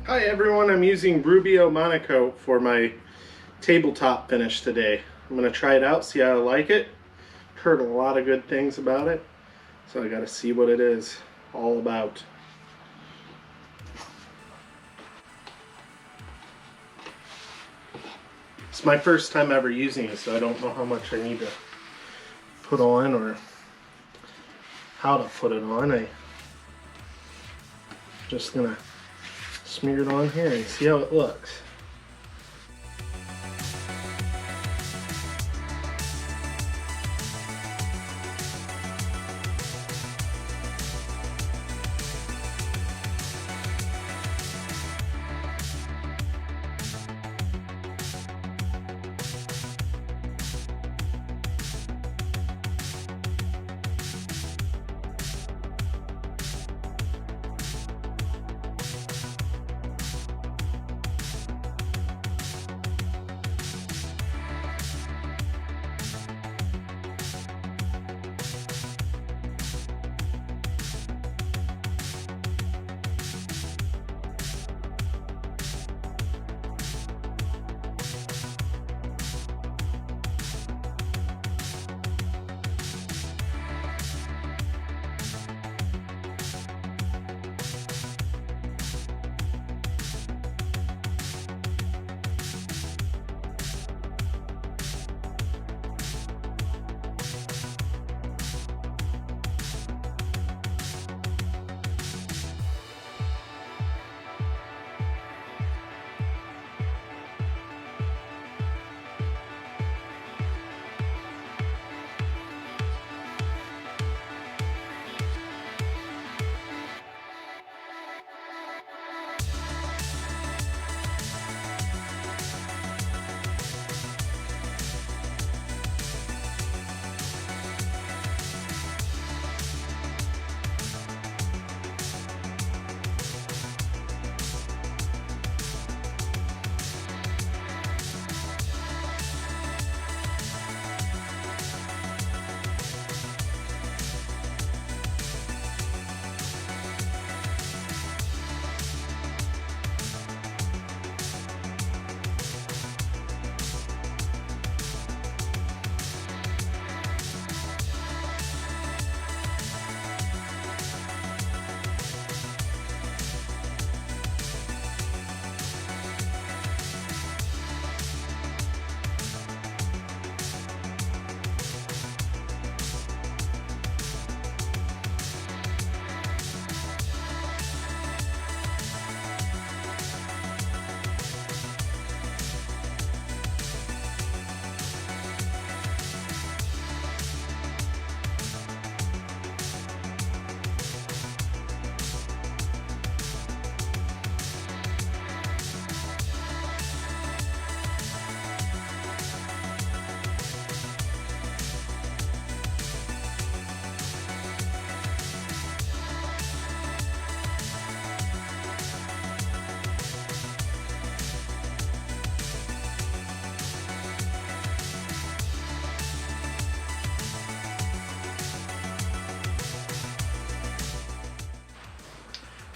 Hi everyone, I'm using Rubio Monocoat for my tabletop finish today. I'm going to try it out, see how I like it. Heard a lot of good things about it, so I got to see what it is all about. It's my first time ever using it, so I don't know how much I need to put on or how to put it on. I'm just going to smear it on here and see how it looks.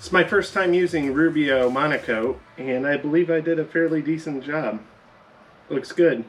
It's my first time using Rubio Monocoat, and I believe I did a fairly decent job. Looks good.